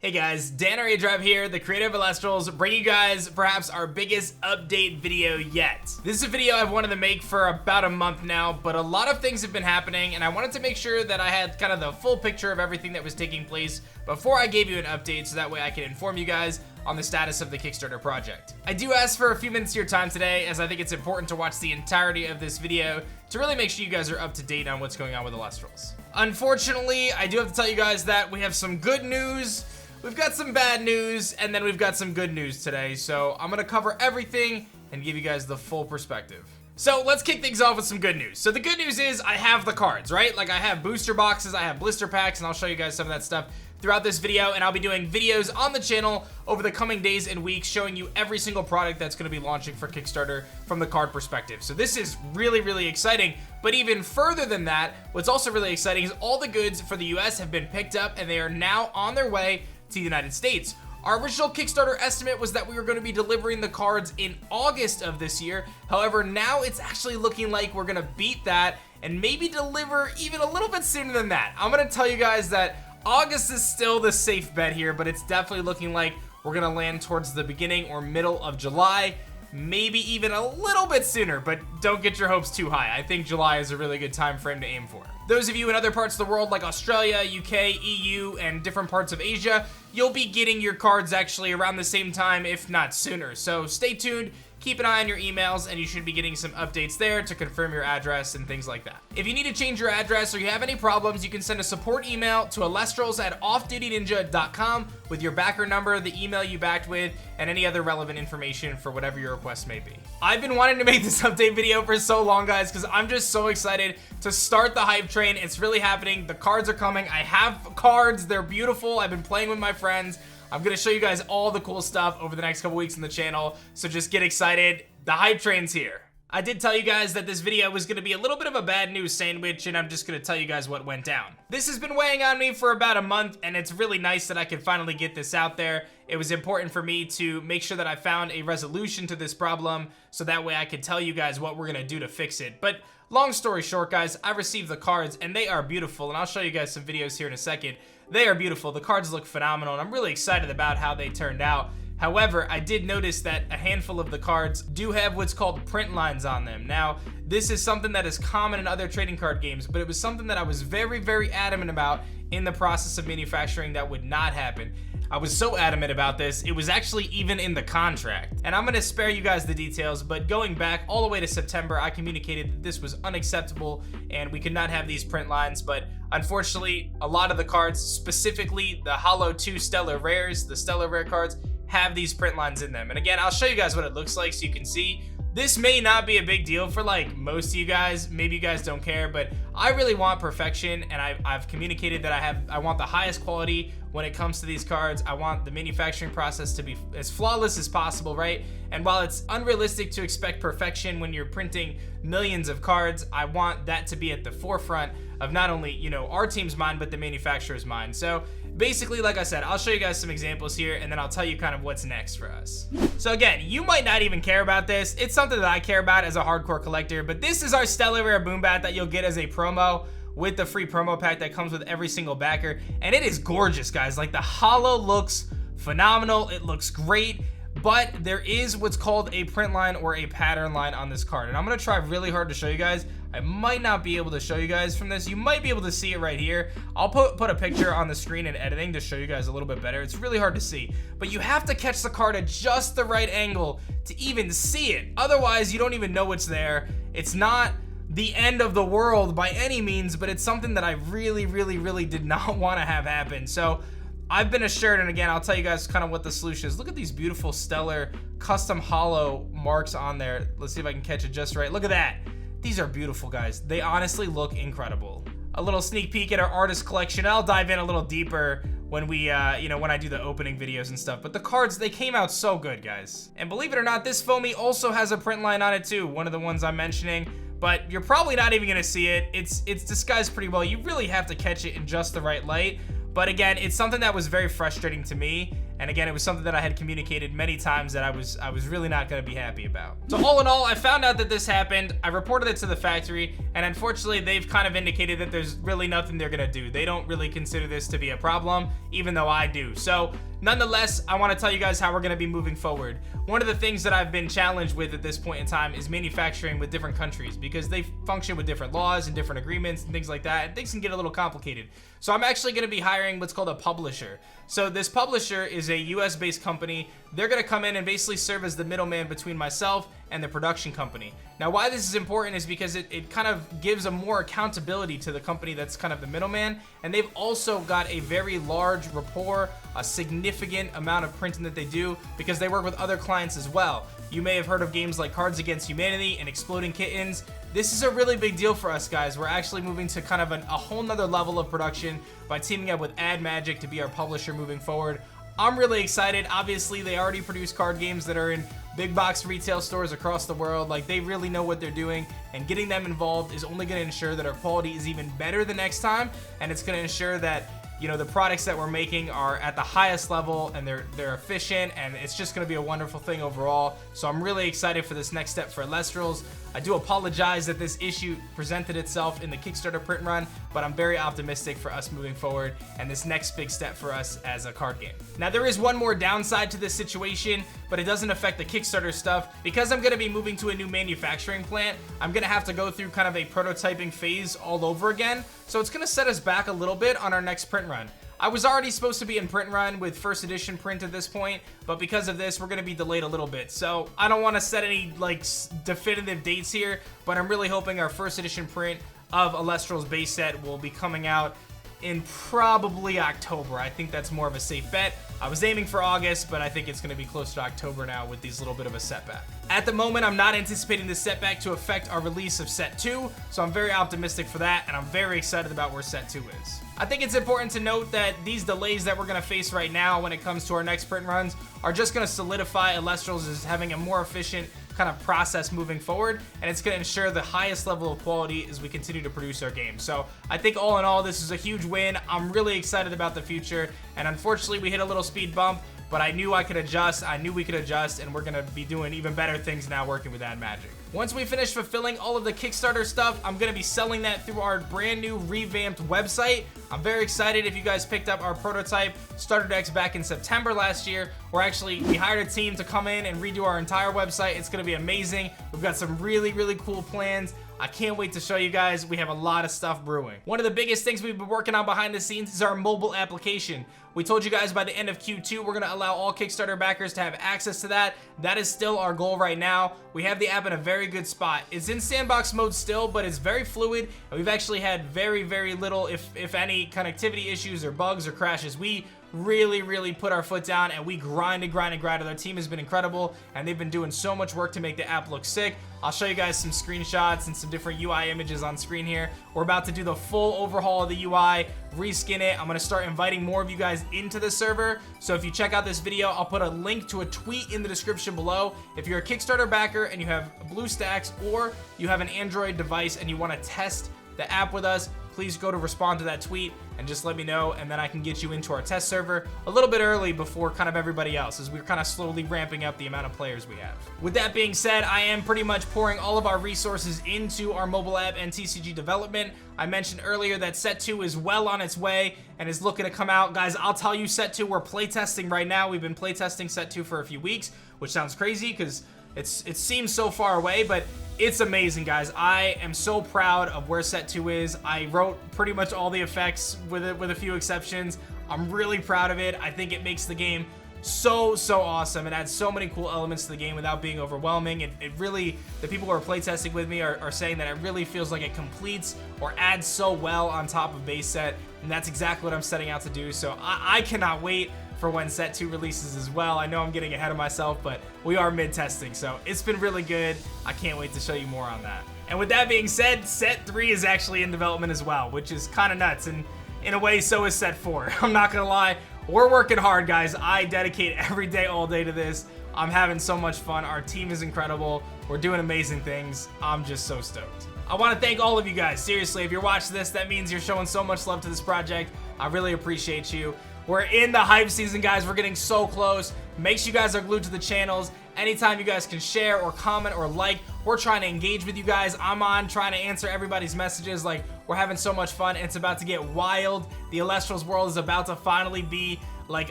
Hey guys, Dan or aDrive here, the creator of Elestrals, bringing you guys perhaps our biggest update video yet. This is a video I've wanted to make for about a month now, but a lot of things have been happening and I wanted to make sure that I had kind of the full picture of everything that was taking place before I gave you an update so that way I can inform you guys on the status of the Kickstarter project. I do ask for a few minutes of your time today as I think it's important to watch the entirety of this video to really make sure you guys are up to date on what's going on with Elestrals. Unfortunately, I do have to tell you guys that we have some good news, we've got some bad news, and then we've got some good news today. So I'm gonna cover everything and give you guys the full perspective. So let's kick things off with some good news. So the good news is I have the cards, right? Like I have booster boxes, I have blister packs, and I'll show you guys some of that stuff throughout this video, and I'll be doing videos on the channel over the coming days and weeks showing you every single product that's gonna be launching for Kickstarter from the card perspective. So this is really, really exciting, but even further than that, what's also really exciting is all the goods for the US have been picked up and they are now on their way to the United States. Our original Kickstarter estimate was that we were going to be delivering the cards in August of this year. However, now it's actually looking like we're going to beat that and maybe deliver even a little bit sooner than that. I'm going to tell you guys that August is still the safe bet here, but it's definitely looking like we're going to land towards the beginning or middle of July. Maybe even a little bit sooner, but don't get your hopes too high. I think July is a really good time frame to aim for. Those of you in other parts of the world like Australia, UK, EU, and different parts of Asia, you'll be getting your cards actually around the same time, if not sooner. So stay tuned, keep an eye on your emails, and you should be getting some updates there to confirm your address and things like that. If you need to change your address or you have any problems, you can send a support email to elestrals@offdutyninja.com with your backer number, the email you backed with, and any other relevant information for whatever your request may be. I've been wanting to make this update video for so long, guys, because I'm just so excited to start the hype train. It's really happening. The cards are coming. I have cards. They're beautiful. I've been playing with my friends. I'm gonna show you guys all the cool stuff over the next couple weeks on the channel, so just get excited. The hype train's here. I did tell you guys that this video was gonna be a little bit of a bad news sandwich, and I'm just gonna tell you guys what went down. This has been weighing on me for about a month, and it's really nice that I could finally get this out there. It was important for me to make sure that I found a resolution to this problem, so that way I could tell you guys what we're gonna do to fix it. But long story short, guys, I received the cards, and they are beautiful, and I'll show you guys some videos here in a second. They are beautiful. The cards look phenomenal, and I'm really excited about how they turned out. However, I did notice that a handful of the cards do have what's called print lines on them. Now, this is something that is common in other trading card games, but it was something that I was very, very adamant about in the process of manufacturing that would not happen. I was so adamant about this, it was actually even in the contract. And I'm gonna spare you guys the details, but going back all the way to September, I communicated that this was unacceptable and we could not have these print lines, but unfortunately, a lot of the cards, specifically the Holo 2 Stellar Rares, the Stellar Rare cards, have these print lines in them. And again, I'll show you guys what it looks like so you can see. This may not be a big deal for like most of you guys, maybe you guys don't care, but I really want perfection, and I've communicated that I want the highest quality when it comes to these cards. I want the manufacturing process to be as flawless as possible, right? And while it's unrealistic to expect perfection when you're printing millions of cards, I want that to be at the forefront of not only, you know, our team's mind, but the manufacturer's mind. So basically, like I said, I'll show you guys some examples here, and then I'll tell you kind of what's next for us. So again, you might not even care about this. It's something that I care about as a hardcore collector, but this is our Stellar Rare Boom Bat that you'll get as a promo with the free promo pack that comes with every single backer. And it is gorgeous, guys. Like, the holo looks phenomenal. It looks great. But there is what's called a print line or a pattern line on this card. And I'm gonna try really hard to show you guys. I might not be able to show you guys from this. You might be able to see it right here. I'll put a picture on the screen in editing to show you guys a little bit better. It's really hard to see, but you have to catch the card at just the right angle to even see it. Otherwise, you don't even know it's there. It's not the end of the world by any means, but it's something that I really, really, really did not want to have happen. So I've been assured, and again, I'll tell you guys kind of what the solution is. Look at these beautiful Stellar custom holo marks on there. Let's see if I can catch it just right. Look at that. These are beautiful, guys. They honestly look incredible. A little sneak peek at our artist collection. I'll dive in a little deeper when we, you know, when I do the opening videos and stuff. But the cards, they came out so good, guys. And believe it or not, this foamy also has a print line on it too. One of the ones I'm mentioning. But you're probably not even gonna see it. It's disguised pretty well. You really have to catch it in just the right light. But again, it's something that was very frustrating to me, And again, it was something that I had communicated many times that I was really not going to be happy about. So all in all, I found out that this happened. I reported it to the factory, and unfortunately, they've kind of indicated that there's really nothing they're going to do. They don't really consider this to be a problem, even though I do. So nonetheless, I want to tell you guys how we're going to be moving forward. One of the things that I've been challenged with at this point in time is manufacturing with different countries, because they function with different laws and different agreements and things like that, and things can get a little complicated. So I'm actually going to be hiring what's called a publisher. So this publisher is a US based company. They're going to come in and basically serve as the middleman between myself and the production company. Now, why this is important is because it kind of gives a more accountability to the company that's kind of the middleman, and they've also got a very large rapport, a significant amount of printing that they do, because they work with other clients as well. You may have heard of games like Cards Against Humanity and Exploding Kittens. This is a really big deal for us, guys. We're actually moving to kind of a whole nother level of production by teaming up with aDMagic to be our publisher moving forward. I'm really excited. Obviously, they already produce card games that are in big box retail stores across the world. Like, they really know what they're doing, and getting them involved is only going to ensure that our quality is even better the next time, and it's going to ensure that, you know, the products that we're making are at the highest level, and they're efficient, and it's just going to be a wonderful thing overall. So I'm really excited for this next step for Elestrals. I do apologize that this issue presented itself in the Kickstarter print run, but I'm very optimistic for us moving forward and this next big step for us as a card game. Now, there is one more downside to this situation, but it doesn't affect the Kickstarter stuff. Because I'm going to be moving to a new manufacturing plant, I'm going to have to go through kind of a prototyping phase all over again. So it's going to set us back a little bit on our next print run. I was already supposed to be in print run with first edition print at this point, but because of this, we're going to be delayed a little bit. So I don't want to set any like definitive dates here, but I'm really hoping our first edition print of Elestrals base set will be coming out in probably October. I think that's more of a safe bet. I was aiming for August, but I think it's going to be close to October now with these little bit of a setback. At the moment, I'm not anticipating this setback to affect our release of set 2, so I'm very optimistic for that, and I'm very excited about where set 2 is. I think it's important to note that these delays that we're going to face right now when it comes to our next print runs are just going to solidify Elestrals as having a more efficient kind of process moving forward, and it's going to ensure the highest level of quality as we continue to produce our game. So I think all in all, this is a huge win. I'm really excited about the future, and unfortunately we hit a little speed bump, but I knew I could adjust. I knew we could adjust, and we're going to be doing even better things now working with aDMagic. Once we finish fulfilling all of the Kickstarter stuff, I'm going to be selling that through our brand new revamped website. I'm very excited. If you guys picked up our prototype starter decks back in September last year, we hired a team to come in and redo our entire website. It's going to be amazing. We've got some really, really cool plans. I can't wait to show you guys. We have a lot of stuff brewing. One of the biggest things we've been working on behind the scenes is our mobile application. We told you guys by the end of Q2, we're going to allow all Kickstarter backers to have access to that. That is still our goal right now. We have the app in a very good spot. It's in sandbox mode still, but it's very fluid, and we've actually had very, very little, if any, connectivity issues or bugs or crashes. We really put our foot down, and we grinded. Our team has been incredible, and they've been doing so much work to make the app look sick. I'll show you guys some screenshots and some different UI images on screen here. We're about to do the full overhaul of the UI, reskin it. I'm going to start inviting more of you guys into the server. So if you check out this video, I'll put a link to a tweet in the description below. If you're a Kickstarter backer and you have BlueStacks, or you have an Android device and you want to test the app with us, please go to respond to that tweet and just let me know, and then I can get you into our test server a little bit early before kind of everybody else, as we're kind of slowly ramping up the amount of players we have. With that being said, I am pretty much pouring all of our resources into our mobile app and TCG development. I mentioned earlier that set 2 is well on its way and is looking to come out. Guys, I'll tell you, set 2, we're playtesting right now. We've been playtesting set 2 for a few weeks, which sounds crazy because it seems so far away, but it's amazing, guys. I am so proud of where set 2 is. I wrote pretty much all the effects with a few exceptions. I'm really proud of it. I think it makes the game so awesome. It adds so many cool elements to the game without being overwhelming. It really, the people who are playtesting with me are saying that it really feels like it completes or adds so well on top of base set, and that's exactly what I'm setting out to do. So I cannot wait for when set 2 releases as well. I know I'm getting ahead of myself, but we are mid-testing, so it's been really good. I can't wait to show you more on that. And with that being said, set 3 is actually in development as well, which is kind of nuts, and in a way, so is set 4. I'm not gonna lie, we're working hard, guys. I dedicate every day, all day to this. I'm having so much fun. Our team is incredible. We're doing amazing things. I'm just so stoked. I want to thank all of you guys. Seriously, if you're watching this, that means you're showing so much love to this project. I really appreciate you. We're in the hype season, guys. We're getting so close. Make sure you guys are glued to the channels. Anytime you guys can share or comment or like, we're trying to engage with you guys. I'm on trying to answer everybody's messages. Like, we're having so much fun, and it's about to get wild. The Elestrals world is about to finally be like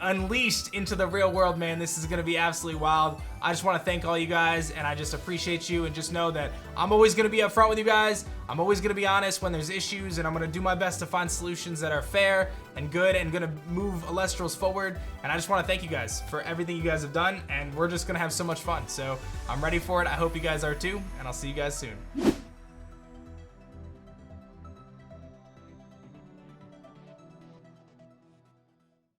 unleashed into the real world, man. This is gonna be absolutely wild. I just want to thank all you guys, and I just appreciate you, and just know that I'm always gonna be upfront with you guys. I'm always gonna be honest when there's issues, and I'm gonna do my best to find solutions that are fair and good and gonna move Elestrals forward. And I just want to thank you guys for everything you guys have done, and we're just gonna have so much fun. So I'm ready for it. I hope you guys are too, and I'll see you guys soon.